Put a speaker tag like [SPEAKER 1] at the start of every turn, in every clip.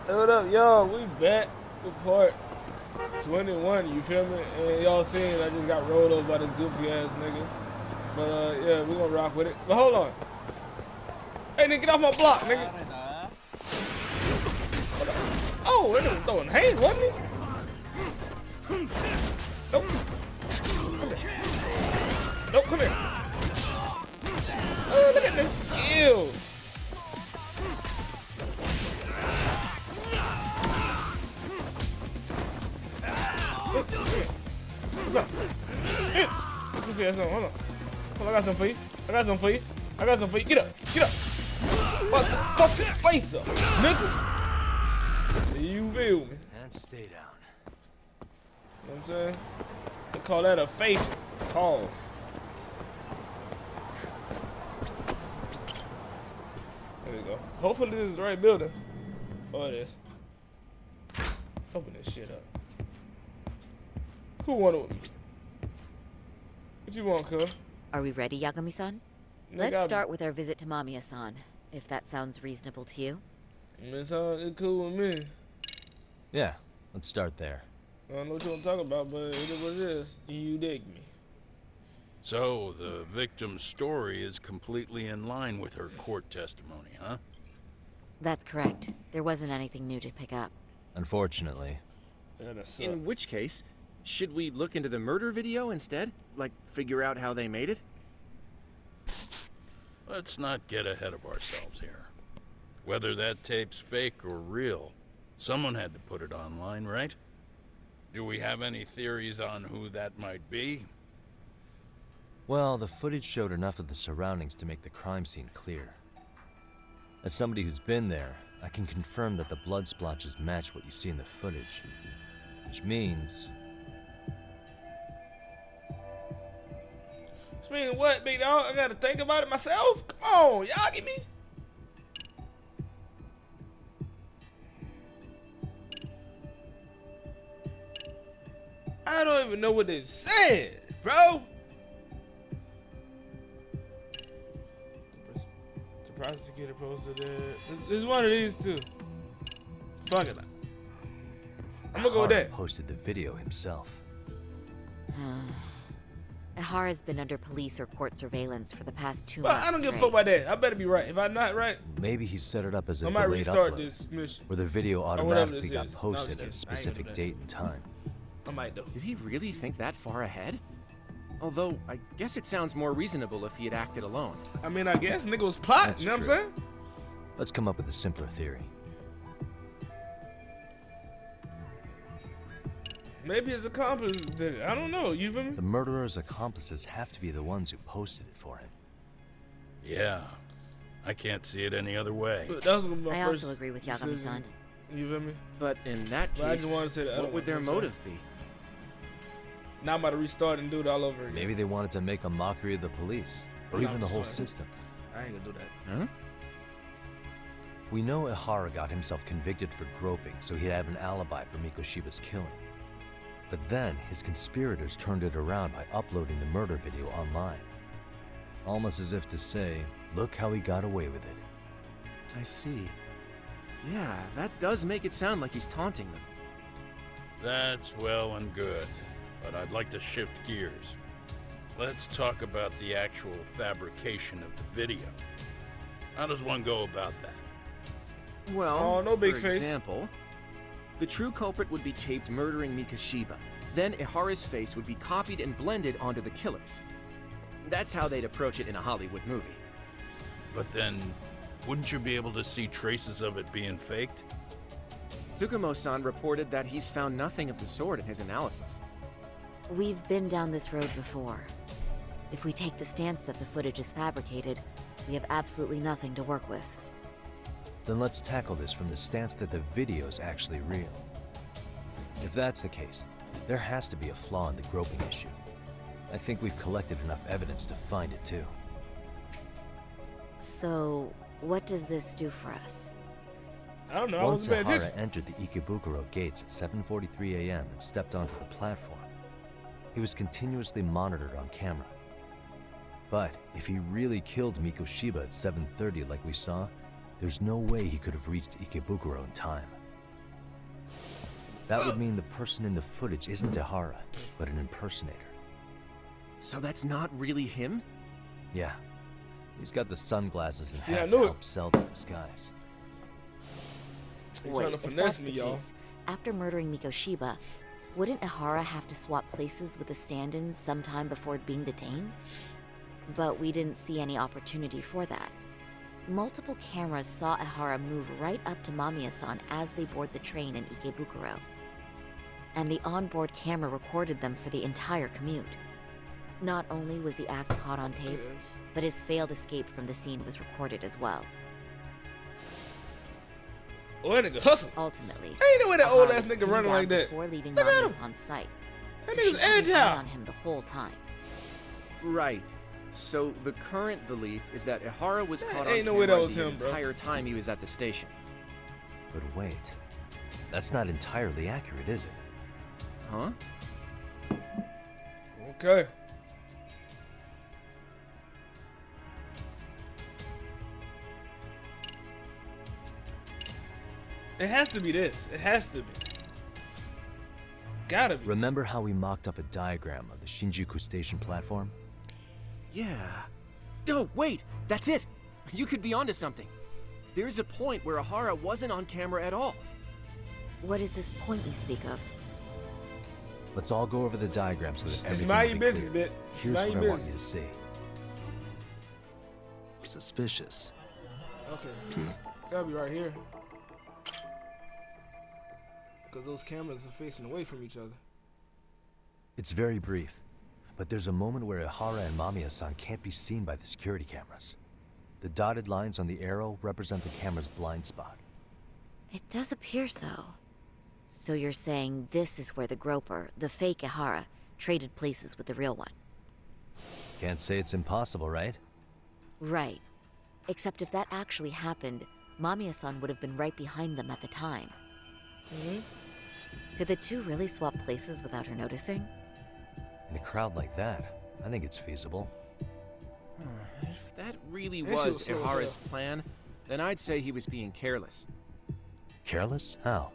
[SPEAKER 1] What up, y'all? We back with part 21, you feel me? And y'all seen I just got rolled over by this goofy ass nigga. But yeah, we gonna rock with it. But hold on. Hey nigga, get off my block, nigga. Hold on. Oh, that nigga throwing hands, wasn't he? Nope. Come here. Nope, come here. Oh, look at this. Ew. What's up? Goofy ass on. Hold on. Hold on, I got something for you. I got something for you. I got something for you. Get up. Get up. Fuck your face up, nigga. You feel me?
[SPEAKER 2] And stay down.
[SPEAKER 1] You know what I'm saying? They call that a face pause. There you go. Hopefully this is the right building. Oh, it is. Open this shit up. Who wanted with me? What you want, cuz?
[SPEAKER 3] Are we ready, Yagami-san? Let's start with our visit to Mamiya-san, if that sounds reasonable to you.
[SPEAKER 1] It's cool with me.
[SPEAKER 2] Yeah, let's start there.
[SPEAKER 1] I don't know what you want to talk about, but it is what it is. You dig me.
[SPEAKER 4] So, the victim's story is completely in line with her court testimony, huh?
[SPEAKER 3] That's correct. There wasn't anything new to pick up.
[SPEAKER 2] Unfortunately.
[SPEAKER 5] In which case, should we look into the murder video instead? Like, figure out how they made it?
[SPEAKER 4] Let's not get ahead of ourselves here. Whether that tape's fake or real, someone had to put it online, right? Do we have any theories on who that might be?
[SPEAKER 2] Well, the footage showed enough of the surroundings to make the crime scene clear. As somebody who's been there, I can confirm that the blood splotches match what you see in the footage. Which means...
[SPEAKER 1] Which means what, big dog? I gotta think about it myself? Come on, y'all get me? I don't even know what they said, bro. The prosecutor posted it. It's one of these two. Fuck it. I'm gonna go with that.
[SPEAKER 2] Posted the video himself.
[SPEAKER 3] Ihara's been under police or court surveillance for the past 2
[SPEAKER 1] Well,
[SPEAKER 3] months.
[SPEAKER 1] I don't give a fuck about that. I better be right. If I'm not right,
[SPEAKER 2] Maybe he set it up as a
[SPEAKER 1] I might
[SPEAKER 2] delayed
[SPEAKER 1] restart
[SPEAKER 2] upload,
[SPEAKER 1] this mission.
[SPEAKER 2] where the video
[SPEAKER 1] whatever
[SPEAKER 2] automatically
[SPEAKER 1] this
[SPEAKER 2] got
[SPEAKER 1] is. No, I'm
[SPEAKER 2] posted
[SPEAKER 1] just
[SPEAKER 2] at a
[SPEAKER 1] kidding. I ain't
[SPEAKER 2] specific
[SPEAKER 1] gonna do that.
[SPEAKER 2] date and time.
[SPEAKER 1] I might though.
[SPEAKER 5] Did he really think that far ahead? Although, I guess it sounds more reasonable if he had acted alone.
[SPEAKER 1] I mean, I guess nigga was plotting.
[SPEAKER 2] That's
[SPEAKER 1] You know what
[SPEAKER 2] true.
[SPEAKER 1] I'm saying?
[SPEAKER 2] Let's come up with a simpler theory.
[SPEAKER 1] Maybe his accomplice did it. I don't know. You feel me?
[SPEAKER 2] The murderer's accomplices have to be the ones who posted it for him.
[SPEAKER 4] Yeah. I can't see it any other way.
[SPEAKER 1] But that was gonna be my
[SPEAKER 3] I
[SPEAKER 1] first
[SPEAKER 3] also agree with
[SPEAKER 1] decision.
[SPEAKER 3] Yagami-san.
[SPEAKER 1] You feel me?
[SPEAKER 5] But in that
[SPEAKER 1] But I just
[SPEAKER 5] case,
[SPEAKER 1] wanted to say that I
[SPEAKER 5] what
[SPEAKER 1] don't
[SPEAKER 5] would their
[SPEAKER 1] know what I'm
[SPEAKER 5] motive be?
[SPEAKER 1] Now I'm about to restart and do it all over again.
[SPEAKER 2] Maybe they wanted to make a mockery of the police, or
[SPEAKER 1] No,
[SPEAKER 2] even the
[SPEAKER 1] I'm
[SPEAKER 2] whole
[SPEAKER 1] just
[SPEAKER 2] system.
[SPEAKER 1] I ain't gonna do that.
[SPEAKER 5] Huh?
[SPEAKER 2] We know Ihara got himself convicted for groping, so he'd have an alibi for Mikoshiba's killing. But then, his conspirators turned it around by uploading the murder video online. Almost as if to say, look how he got away with it.
[SPEAKER 5] I see. Yeah, that does make it sound like he's taunting them.
[SPEAKER 4] That's well and good, but I'd like to shift gears. Let's talk about the actual fabrication of the video. How does one go about that?
[SPEAKER 5] Well,
[SPEAKER 1] Oh, no big
[SPEAKER 5] for
[SPEAKER 1] face.
[SPEAKER 5] example, the true culprit would be taped murdering Mikoshiba. Then Ihara's face would be copied and blended onto the killers. That's how they'd approach it in a Hollywood movie.
[SPEAKER 4] But then, wouldn't you be able to see traces of it being faked?
[SPEAKER 5] Tsukumo-san reported that he's found nothing of the sort in his analysis.
[SPEAKER 3] We've been down this road before. If we take the stance that the footage is fabricated, we have absolutely nothing to work with.
[SPEAKER 2] Then let's tackle this from the stance that the video's actually real. If that's the case, there has to be a flaw in the groping issue. I think we've collected enough evidence to find it too.
[SPEAKER 3] So, what does this do for us?
[SPEAKER 1] I don't know. I
[SPEAKER 2] Once
[SPEAKER 1] wasn't paying
[SPEAKER 2] Ihara
[SPEAKER 1] attention.
[SPEAKER 2] entered the Ikebukuro gates at 7:43 a.m. and stepped onto the platform, he was continuously monitored on camera. But if he really killed Mikoshiba at 7:30 like we saw, there's no way he could have reached Ikebukuro in time. That would mean the person in the footage isn't Ihara, but an impersonator.
[SPEAKER 5] So that's not really him?
[SPEAKER 2] Yeah. He's got the sunglasses and
[SPEAKER 1] See, I
[SPEAKER 2] hat
[SPEAKER 1] knew
[SPEAKER 2] to
[SPEAKER 1] it.
[SPEAKER 2] help sell the disguise.
[SPEAKER 1] He
[SPEAKER 3] Wait,
[SPEAKER 1] trying to
[SPEAKER 3] if
[SPEAKER 1] finesse
[SPEAKER 3] that's
[SPEAKER 1] me,
[SPEAKER 3] the
[SPEAKER 1] y'all.
[SPEAKER 3] case, after murdering Mikoshiba, wouldn't Ihara have to swap places with the stand-in sometime before being detained? But we didn't see any opportunity for that. Multiple cameras saw Ihara move right up to Mamiya-san as they board the train in Ikebukuro. And the onboard camera recorded them for the entire commute. Not only was the act caught on tape,
[SPEAKER 1] Yes.
[SPEAKER 3] but his failed escape from the scene was recorded as well.
[SPEAKER 1] Oh, that nigga hustle.
[SPEAKER 3] Ultimately,
[SPEAKER 1] Ain't no way that
[SPEAKER 3] Ihara
[SPEAKER 1] old ass
[SPEAKER 3] was
[SPEAKER 1] nigga
[SPEAKER 3] pinned
[SPEAKER 1] running
[SPEAKER 3] down
[SPEAKER 1] like that.
[SPEAKER 3] before leaving
[SPEAKER 1] Look at him.
[SPEAKER 3] Mamiya-san's site.
[SPEAKER 1] That
[SPEAKER 3] So
[SPEAKER 1] nigga's
[SPEAKER 3] she had an eye
[SPEAKER 1] agile.
[SPEAKER 3] on him the whole time.
[SPEAKER 5] Right. So the current belief is that Ihara was caught on
[SPEAKER 1] ain't no way that
[SPEAKER 5] camera
[SPEAKER 1] was
[SPEAKER 5] the
[SPEAKER 1] him, bro.
[SPEAKER 5] entire time he was at the station.
[SPEAKER 2] But wait. That's not entirely accurate, is it?
[SPEAKER 5] Huh?
[SPEAKER 1] Okay. It has to be this. It has to be. Gotta be.
[SPEAKER 2] Remember how we mocked up a diagram of the Shinjuku station platform?
[SPEAKER 5] Yeah. No, wait! That's it! You could be onto something. There's a point where Ihara wasn't on camera at all.
[SPEAKER 3] What is this point you speak of?
[SPEAKER 2] Let's all go over the diagram so that
[SPEAKER 1] It's
[SPEAKER 2] everything
[SPEAKER 1] mind
[SPEAKER 2] will
[SPEAKER 1] your
[SPEAKER 2] be
[SPEAKER 1] business,
[SPEAKER 2] clear.
[SPEAKER 1] bitch.
[SPEAKER 2] Here's
[SPEAKER 1] Mind
[SPEAKER 2] what I
[SPEAKER 1] your
[SPEAKER 2] want you to
[SPEAKER 1] business.
[SPEAKER 2] see. Suspicious.
[SPEAKER 1] Okay. Gotta be right here. Because those cameras are facing away from each other.
[SPEAKER 2] It's very brief, but there's a moment where Ihara and Mamiya-san can't be seen by the security cameras. The dotted lines on the arrow represent the camera's blind spot.
[SPEAKER 3] It does appear so. So you're saying this is where the groper, the fake Ihara, traded places with the real one?
[SPEAKER 2] Can't say it's impossible, right?
[SPEAKER 3] Right. Except if that actually happened, Mamiya-san would have been right behind them at the time. Could the two really swap places without her noticing?
[SPEAKER 2] In a crowd like that, I think it's feasible.
[SPEAKER 5] If that really
[SPEAKER 1] That
[SPEAKER 5] was
[SPEAKER 1] shit was so
[SPEAKER 5] Ihara's
[SPEAKER 1] tough.
[SPEAKER 5] plan, then I'd say he was being careless.
[SPEAKER 2] Careless? How?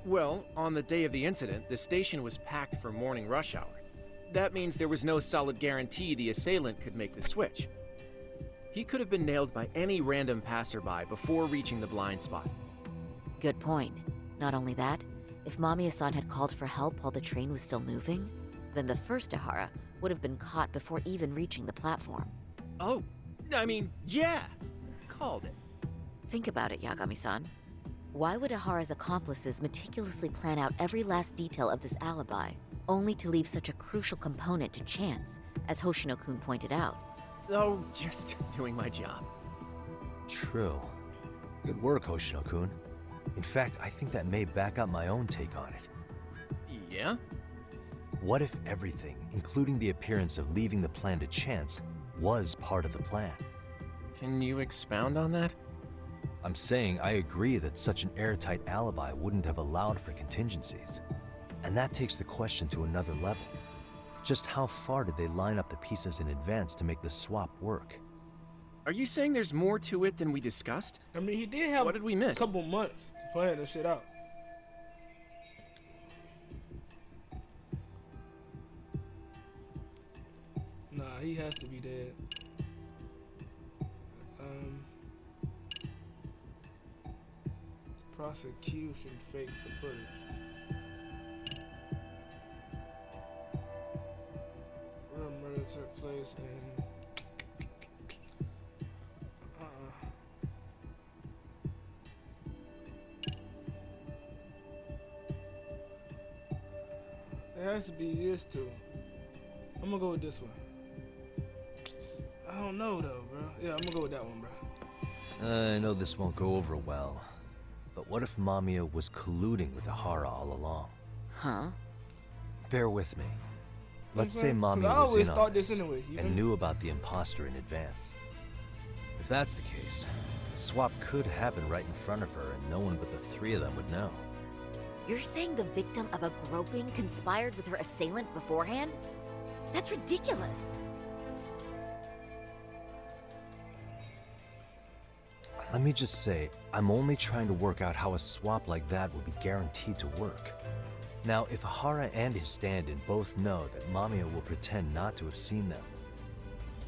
[SPEAKER 5] Well, on the day of the incident, the station was packed for morning rush hour. That means there was no solid guarantee the assailant could make the switch. He could have been nailed by any random passerby before reaching the blind spot.
[SPEAKER 3] Good point. Not only that, if Mamiya-san had called for help while the train was still moving, then the first Ihara would have been caught before even reaching the platform.
[SPEAKER 5] Oh, I mean, yeah! Called it.
[SPEAKER 3] Think about it, Yagami-san. Why would Ihara's accomplices meticulously plan out every last detail of this alibi, only to leave such a crucial component to chance, as Hoshino-kun pointed out?
[SPEAKER 5] Oh, just doing my job.
[SPEAKER 2] True. Good work, Hoshino-kun. In fact, I think that may back up my own take on it.
[SPEAKER 5] Yeah?
[SPEAKER 2] What if everything, including the appearance of leaving the plan to chance, was part of the plan?
[SPEAKER 5] Can you expound on that?
[SPEAKER 2] I'm saying I agree that such an airtight alibi wouldn't have allowed for contingencies. And that takes the question to another level. Just how far did they line up the pieces in advance to make the swap work?
[SPEAKER 5] Are you saying there's more to it than we discussed?
[SPEAKER 1] I mean, he did have
[SPEAKER 5] What did we miss?
[SPEAKER 1] a couple months to plan this shit out. Nah, he has to be dead. Prosecution faked the footage. Real murder took place in. It has to be this too. I'm gonna go with this one. I don't know though, bro. Yeah, I'm gonna go with that one, bro.
[SPEAKER 2] I know this won't go over well, but what if Mamiya was colluding with Ihara all along?
[SPEAKER 3] Huh?
[SPEAKER 2] Bear with me. Let's say
[SPEAKER 1] Okay, 'cause I
[SPEAKER 2] Mamiya was
[SPEAKER 1] always
[SPEAKER 2] in on
[SPEAKER 1] thought
[SPEAKER 2] this
[SPEAKER 1] this anyway, you feel
[SPEAKER 2] and
[SPEAKER 1] me?
[SPEAKER 2] knew about the imposter in advance. If that's the case, the swap could happen right in front of her and no one but the three of them would know.
[SPEAKER 3] You're saying the victim of a groping conspired with her assailant beforehand? That's ridiculous.
[SPEAKER 2] Let me just say, I'm only trying to work out how a swap like that would be guaranteed to work. Now, if Ahara and his stand-in both know that Mamiya will pretend not to have seen them,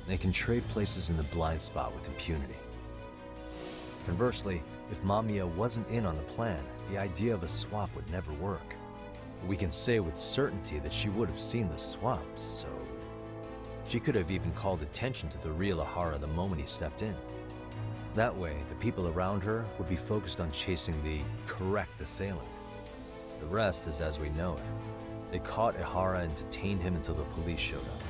[SPEAKER 2] they can trade places in the blind spot with impunity. Conversely, if Mamiya wasn't in on the plan, the idea of a swap would never work. We can say with certainty that she would have seen the swap, so... She could have even called attention to the real Ahara the moment he stepped in. That way, the people around her would be focused on chasing the correct assailant. The rest is as we know it. They caught Ahara and detained him until the police showed up.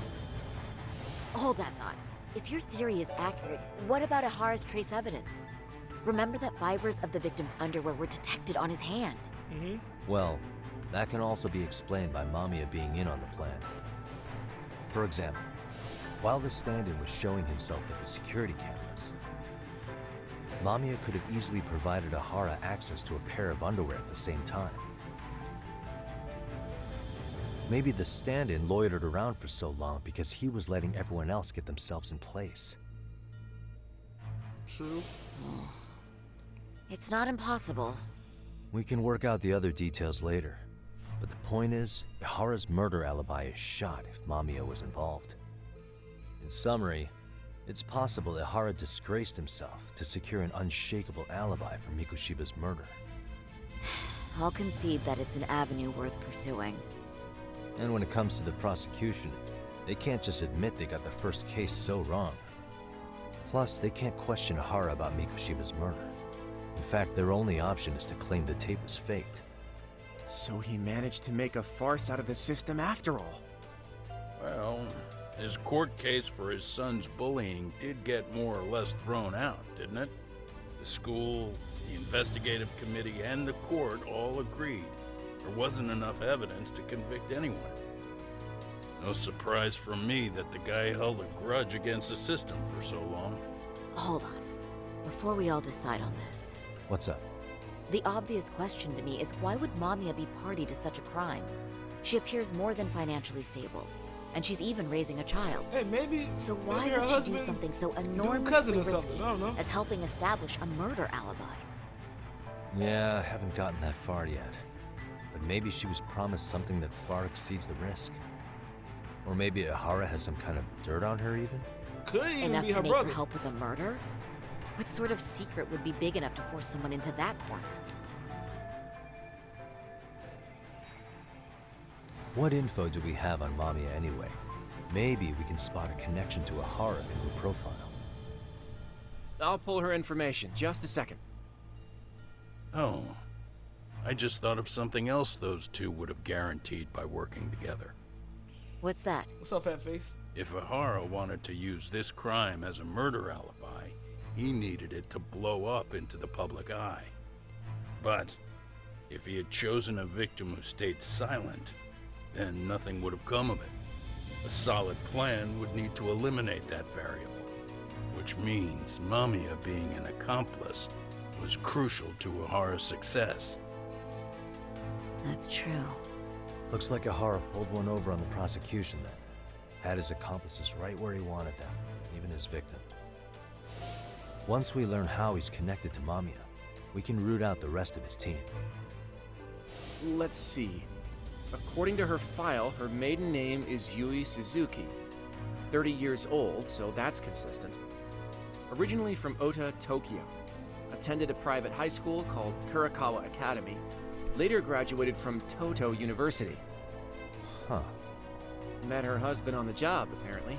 [SPEAKER 3] Hold that thought. If your theory is accurate, what about Ahara's trace evidence? Remember that fibers of the victim's underwear were detected on his hand.
[SPEAKER 2] Well, that can also be explained by Mamiya being in on the plan. For example, while the stand-in was showing himself at the security cameras, Mamiya could have easily provided Ahara access to a pair of underwear at the same time. Maybe the stand-in loitered around for so long because he was letting everyone else get themselves in place.
[SPEAKER 1] True.
[SPEAKER 3] It's not impossible.
[SPEAKER 2] We can work out the other details later. But the point is, Ahara's murder alibi is shot if Mamiya was involved. In summary, it's possible Ahara disgraced himself to secure an unshakable alibi for Mikoshiba's murder.
[SPEAKER 3] I'll concede that it's an avenue worth pursuing.
[SPEAKER 2] And when it comes to the prosecution, they can't just admit they got the first case so wrong. Plus, they can't question Ahara about Mikoshiba's murder. In fact, their only option is to claim the tape was faked.
[SPEAKER 5] So he managed to make a farce out of the system after all.
[SPEAKER 4] Well, his court case for his son's bullying did get more or less thrown out, didn't it? The school, the investigative committee, and the court all agreed there wasn't enough evidence to convict anyone. No surprise for me that the guy held a grudge against the system for so long.
[SPEAKER 3] Hold on. Before we all decide on this,
[SPEAKER 2] What's up?
[SPEAKER 3] the obvious question to me is why would Mamiya be party to such a crime? She appears more than financially stable, and she's even raising a child.
[SPEAKER 1] Hey, maybe.
[SPEAKER 3] So why
[SPEAKER 1] maybe her
[SPEAKER 3] would she do
[SPEAKER 1] husband
[SPEAKER 3] something so
[SPEAKER 1] cousin
[SPEAKER 3] enormously
[SPEAKER 1] or something,
[SPEAKER 3] risky
[SPEAKER 1] I don't know.
[SPEAKER 3] as helping establish a murder alibi?
[SPEAKER 2] Yeah, I haven't gotten that far yet. But maybe she was promised something that far exceeds the risk. Or maybe Ahara has some kind of dirt on her even?
[SPEAKER 1] Could even
[SPEAKER 3] Enough
[SPEAKER 1] be
[SPEAKER 3] to
[SPEAKER 1] her
[SPEAKER 3] make
[SPEAKER 1] brother.
[SPEAKER 3] her help with a murder? What sort of secret would be big enough to force someone into that corner?
[SPEAKER 2] What info do we have on Mamiya anyway? Maybe we can spot a connection to Ahara through her profile.
[SPEAKER 5] I'll pull her information. Just a second.
[SPEAKER 4] Oh, I just thought of something else those two would have guaranteed by working together.
[SPEAKER 3] What's that?
[SPEAKER 1] What's up, fat face?
[SPEAKER 4] If Ahara wanted to use this crime as a murder alibi, he needed it to blow up into the public eye. But if he had chosen a victim who stayed silent, then nothing would have come of it. A solid plan would need to eliminate that variable, which means Mamiya being an accomplice was crucial to Ahara's success.
[SPEAKER 3] That's true.
[SPEAKER 2] Looks like Ahara pulled one over on the prosecution then. Had his accomplices right where he wanted them, even his victim. Once we learn how he's connected to Mamiya, we can root out the rest of his team.
[SPEAKER 5] Let's see. According to her file, her maiden name is Yui Suzuki. 30 years old, so that's consistent. Originally from Ota, Tokyo. Attended a private high school called Kurakawa Academy. Later graduated from Toto University.
[SPEAKER 2] Huh.
[SPEAKER 5] Met her husband on the job, apparently.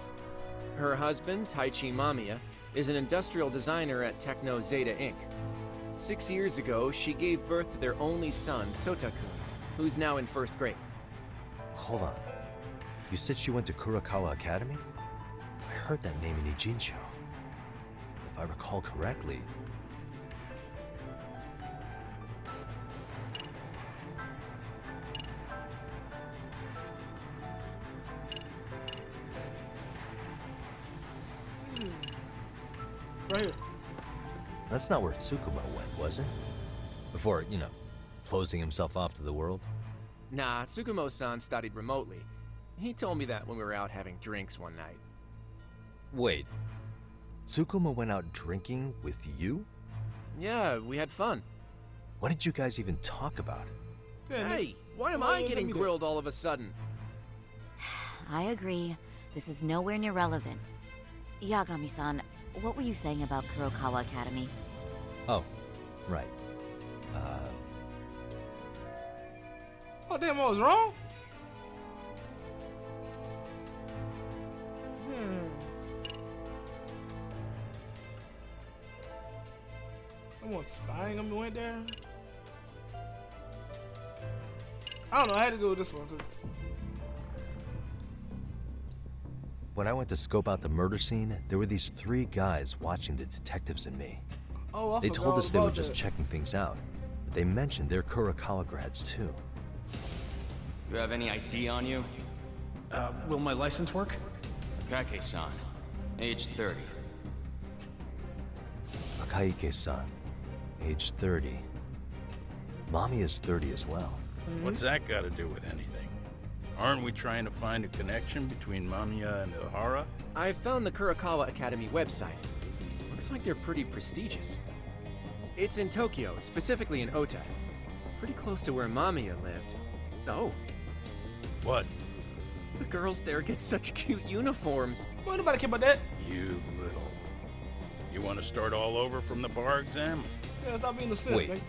[SPEAKER 5] Her husband, Taichi Mamiya, is an industrial designer at Techno Zeta Inc. 6 years ago, she gave birth to their only son, Sotaku, who's now in first grade.
[SPEAKER 2] Hold on. You said she went to Kurakawa Academy? I heard that name in Ijincho. If I recall correctly...
[SPEAKER 1] Right here.
[SPEAKER 2] That's not where Tsukumo went, was it? Before, closing himself off to the world?
[SPEAKER 5] Nah, Tsukumo-san studied remotely. He told me that when we were out having drinks one night.
[SPEAKER 2] Wait. Tsukumo went out drinking with you?
[SPEAKER 5] Yeah, we had fun.
[SPEAKER 2] What did you guys even talk about?
[SPEAKER 1] Yeah,
[SPEAKER 5] Hey, why am
[SPEAKER 1] Well,
[SPEAKER 5] I
[SPEAKER 1] let
[SPEAKER 5] getting
[SPEAKER 1] me do-
[SPEAKER 5] grilled all of a sudden?
[SPEAKER 3] I agree. This is nowhere near relevant. Yagami-san, what were you saying about Kurokawa Academy?
[SPEAKER 2] Oh, right.
[SPEAKER 1] Oh, damn, I was wrong? Someone spying on me went there? I don't know, I had to go with this one. 'Cause
[SPEAKER 2] When I went to scope out the murder scene, there were these 3 guys watching the detectives and me.
[SPEAKER 1] oh, I
[SPEAKER 2] They
[SPEAKER 1] forgot
[SPEAKER 2] told us they were
[SPEAKER 1] about
[SPEAKER 2] just
[SPEAKER 1] that.
[SPEAKER 2] checking things out, but they mentioned they're Kurokawa grads too.
[SPEAKER 6] You have any ID on you?
[SPEAKER 7] Will my license work?
[SPEAKER 6] Kake-san, age 30.
[SPEAKER 2] Akaike-san, age 30. Mommy is 30 as well.
[SPEAKER 4] What's that got to do with anything? Aren't we trying to find a connection between Mamiya and Ihara?
[SPEAKER 5] I found the Kurokawa Academy website. Looks like they're pretty prestigious. It's in Tokyo, specifically in Ota. Pretty close to where Mamiya lived. Oh,
[SPEAKER 4] What?
[SPEAKER 5] the girls there get such cute uniforms.
[SPEAKER 1] Well, nobody care about that.
[SPEAKER 4] You little. You want to start all over from the bar exam?
[SPEAKER 1] Yeah, stop being a simp,
[SPEAKER 2] Wait.
[SPEAKER 1] man.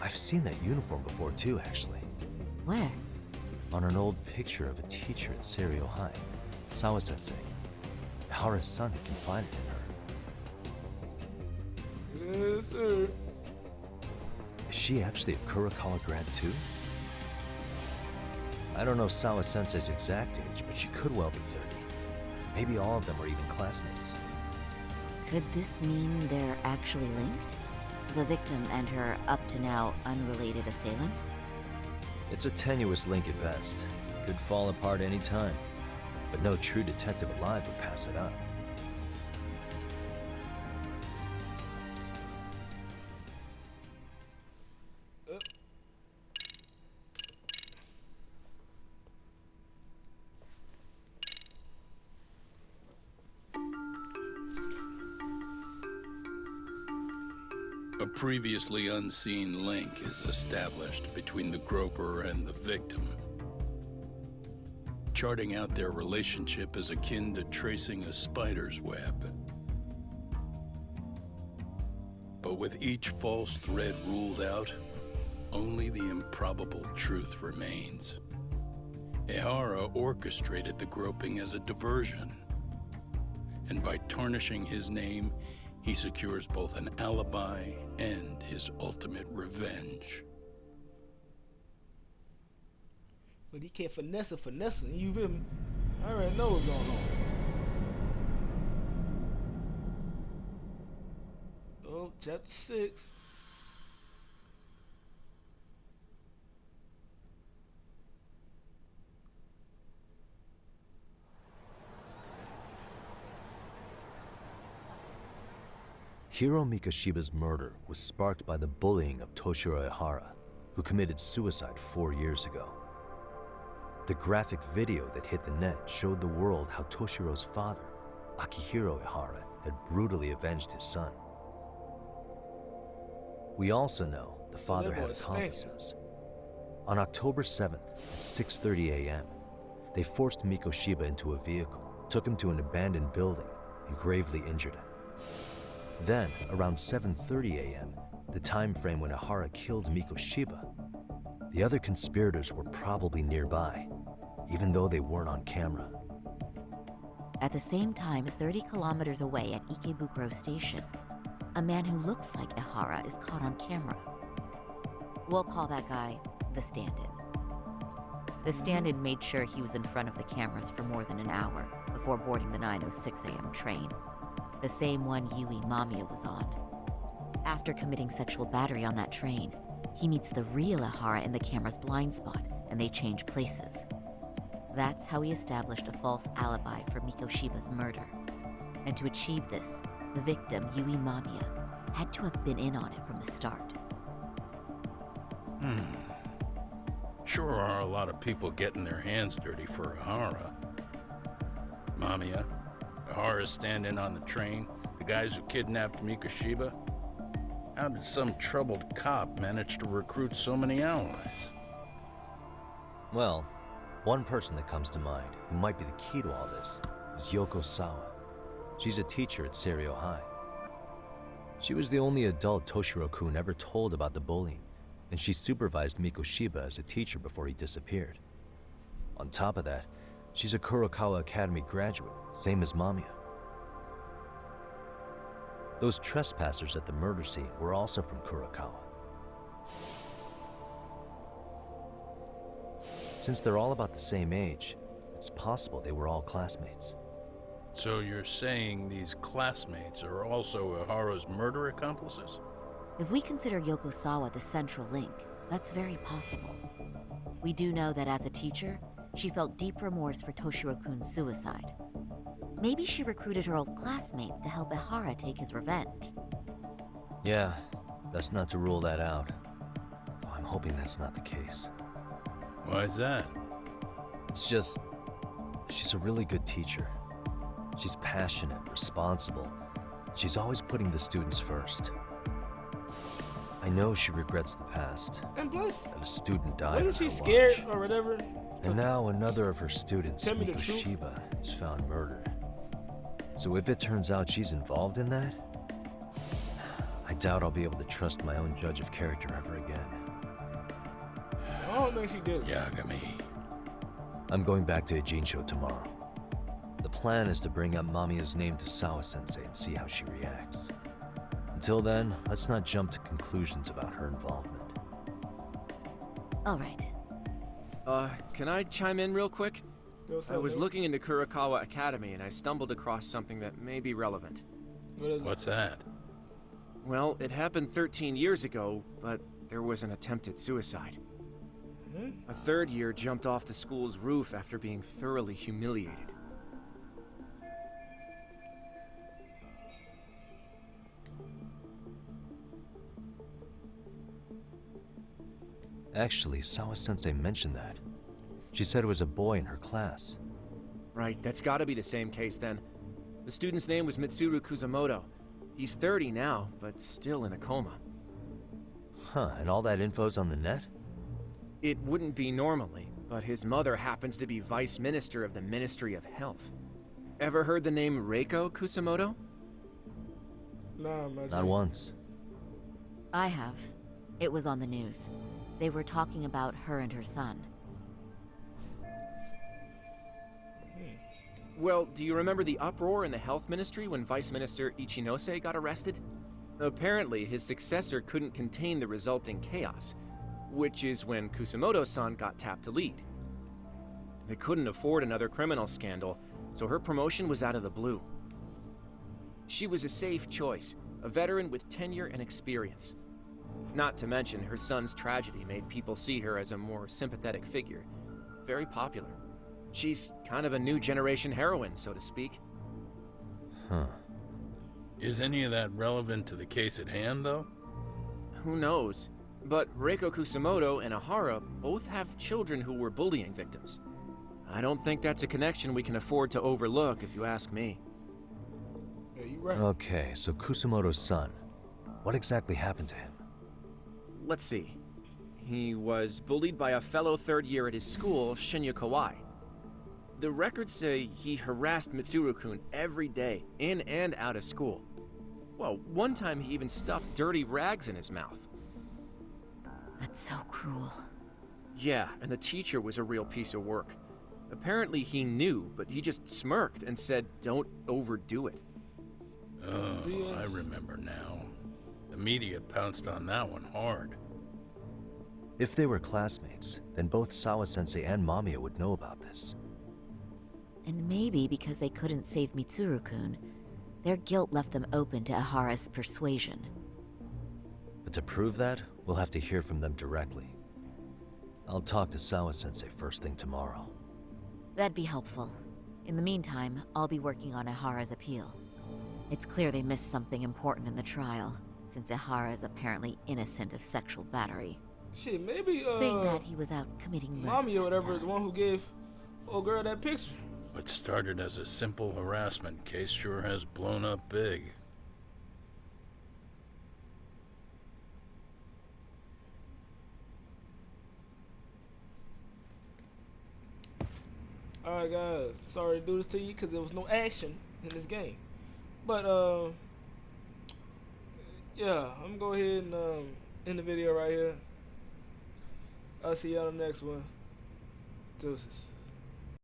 [SPEAKER 2] I've seen that uniform before too, actually.
[SPEAKER 3] Where?
[SPEAKER 2] On an old picture of a teacher at Seiryo High, Sawa-sensei. Ihara's son confided in her.
[SPEAKER 1] Yes, sir.
[SPEAKER 2] Is she actually a Kurokawa grad too? I don't know Sawa-sensei's exact age, but she could well be 30. Maybe all of them are even classmates.
[SPEAKER 3] Could this mean they're actually linked? The victim and her up-to-now unrelated assailant?
[SPEAKER 2] It's a tenuous link at best. Could fall apart any time. But no true detective alive would pass it up.
[SPEAKER 4] A previously unseen link is established between the groper and the victim. Charting out their relationship is akin to tracing a spider's web. But with each false thread ruled out, only the improbable truth remains. Ihara orchestrated the groping as a diversion. And by tarnishing his name, he secures both an alibi and his ultimate revenge.
[SPEAKER 1] But he can't finesse it, you feel me? I already know what's going on. Oh, chapter 6.
[SPEAKER 2] Hiro Mikoshiba's murder was sparked by the bullying of Toshiro Ihara, who committed suicide 4 years ago. The graphic video that hit the net showed the world how Toshiro's father, Akihiro Ihara, had brutally avenged his son. We also know the father
[SPEAKER 1] That
[SPEAKER 2] had
[SPEAKER 1] boy stinks.
[SPEAKER 2] accomplices. On October 7th at 6:30 a.m., they forced Mikoshiba into a vehicle, took him to an abandoned building, and gravely injured him. Then, around 7:30 a.m., the time frame when Ihara killed Mikoshiba, the other conspirators were probably nearby, even though they weren't on camera.
[SPEAKER 3] At the same time, 30 kilometers away at Ikebukuro Station, a man who looks like Ihara is caught on camera. We'll call that guy the stand-in. The stand-in made sure he was in front of the cameras for more than an hour before boarding the 9:06 a.m. train, the same one Yui Mamiya was on. After committing sexual battery on that train, he meets the real Ihara in the camera's blind spot, and they change places. That's how he established a false alibi for Mikoshiba's murder. And to achieve this, the victim, Yui Mamiya, had to have been in on it from the start.
[SPEAKER 4] Sure are a lot of people getting their hands dirty for Ihara. Mamiya, Ihara's stand-in on the train, the guys who kidnapped Mikoshiba. How did some troubled cop manage to recruit so many allies?
[SPEAKER 2] Well, one person that comes to mind who might be the key to all this is Yoko Sawa. She's a teacher at Seiryo High. She was the only adult Toshiro-kun ever told about the bullying, and she supervised Mikoshiba as a teacher before he disappeared. On top of that, she's a Kurokawa Academy graduate, same as Mamiya. Those trespassers at the murder scene were also from Kurokawa. Since they're all about the same age, it's possible they were all classmates.
[SPEAKER 4] So you're saying these classmates are also Ihara's murder accomplices?
[SPEAKER 3] If we consider Yoko Sawa the central link, that's very possible. We do know that as a teacher, she felt deep remorse for Toshiro-kun's suicide. Maybe she recruited her old classmates to help Ihara take his revenge.
[SPEAKER 2] Yeah, best not to rule that out. Though I'm hoping that's not the case.
[SPEAKER 4] Why's that?
[SPEAKER 2] It's just, she's a really good teacher. She's passionate, responsible. She's always putting the students first. I know she regrets the past.
[SPEAKER 1] And plus,
[SPEAKER 2] That a student died on
[SPEAKER 1] wasn't she
[SPEAKER 2] her
[SPEAKER 1] scared
[SPEAKER 2] watch.
[SPEAKER 1] or whatever?
[SPEAKER 2] And now another of her students,
[SPEAKER 1] Tell me the truth.
[SPEAKER 2] Mikoshiba, is found murdered. So if it turns out she's involved in that, I doubt I'll be able to trust my own judge of character ever again.
[SPEAKER 1] I don't think she did it.
[SPEAKER 4] Yagami.
[SPEAKER 2] I'm going back to Ijincho tomorrow. The plan is to bring up Mamiya's name to Sawa-sensei and see how she reacts. Until then, let's not jump to conclusions about her involvement.
[SPEAKER 3] All right.
[SPEAKER 5] Can I chime in real quick?
[SPEAKER 1] What's
[SPEAKER 5] I
[SPEAKER 1] up,
[SPEAKER 5] was
[SPEAKER 1] man?
[SPEAKER 5] looking into Kurokawa Academy and I stumbled across something that may be relevant.
[SPEAKER 1] What is it?
[SPEAKER 4] What's that?
[SPEAKER 5] Well, it happened 13 years ago, but there was an attempted suicide. A third year jumped off the school's roof after being thoroughly humiliated.
[SPEAKER 2] Actually, Sawa-sensei mentioned that. She said it was a boy in her class.
[SPEAKER 5] Right, that's gotta be the same case then. The student's name was Mitsuru Kusamoto. He's 30 now, but still in a coma.
[SPEAKER 2] Huh, and all that info's on the net?
[SPEAKER 5] It wouldn't be normally, but his mother happens to be Vice Minister of the Ministry of Health. Ever heard the name Reiko Kusamoto?
[SPEAKER 1] Nah, man.
[SPEAKER 2] Not once.
[SPEAKER 3] I have. It was on the news. They were talking about her and her son.
[SPEAKER 5] Well, do you remember the uproar in the health ministry when Vice Minister Ichinose got arrested? Apparently, his successor couldn't contain the resulting chaos, which is when Kusamoto-san got tapped to lead. They couldn't afford another criminal scandal, so her promotion was out of the blue. She was a safe choice, a veteran with tenure and experience. Not to mention, her son's tragedy made people see her as a more sympathetic figure. Very popular. She's kind of a new generation heroine, so to speak.
[SPEAKER 2] Huh.
[SPEAKER 4] Is any of that relevant to the case at hand, though?
[SPEAKER 5] Who knows? But Reiko Kusamoto and Ihara both have children who were bullying victims. I don't think that's a connection we can afford to overlook, if you ask me.
[SPEAKER 1] Yeah, you right.
[SPEAKER 2] Okay, so Kusamoto's son. What exactly happened to him?
[SPEAKER 5] Let's see. He was bullied by a fellow third year at his school, Shinya Kawai. The records say he harassed Mitsuru-kun every day, in and out of school. Well, one time he even stuffed dirty rags in his mouth.
[SPEAKER 3] That's so cruel.
[SPEAKER 5] Yeah, and the teacher was a real piece of work. Apparently he knew, but he just smirked and said, "Don't overdo it."
[SPEAKER 4] Oh, I remember now. The media pounced on that one hard.
[SPEAKER 2] If they were classmates, then both Sawa-sensei and Mamiya would know about this.
[SPEAKER 3] And maybe because they couldn't save Mitsuru-kun, their guilt left them open to Ihara's persuasion.
[SPEAKER 2] But to prove that, we'll have to hear from them directly. I'll talk to Sawa-sensei first thing tomorrow.
[SPEAKER 3] That'd be helpful. In the meantime, I'll be working on Ihara's appeal. It's clear they missed something important in the trial, since Ihara is apparently innocent of sexual battery.
[SPEAKER 1] Shit, maybe,
[SPEAKER 3] Being that he was out committing murder
[SPEAKER 1] Mommy or
[SPEAKER 3] at
[SPEAKER 1] whatever,
[SPEAKER 3] the
[SPEAKER 1] the
[SPEAKER 3] time.
[SPEAKER 1] one who gave old girl that picture.
[SPEAKER 4] What started as a simple harassment case sure has blown up big.
[SPEAKER 1] Alright guys, sorry to do this to you because there was no action in this game. But yeah, I'm gonna go ahead and end the video right here. I'll see y'all in the next one. Deuces.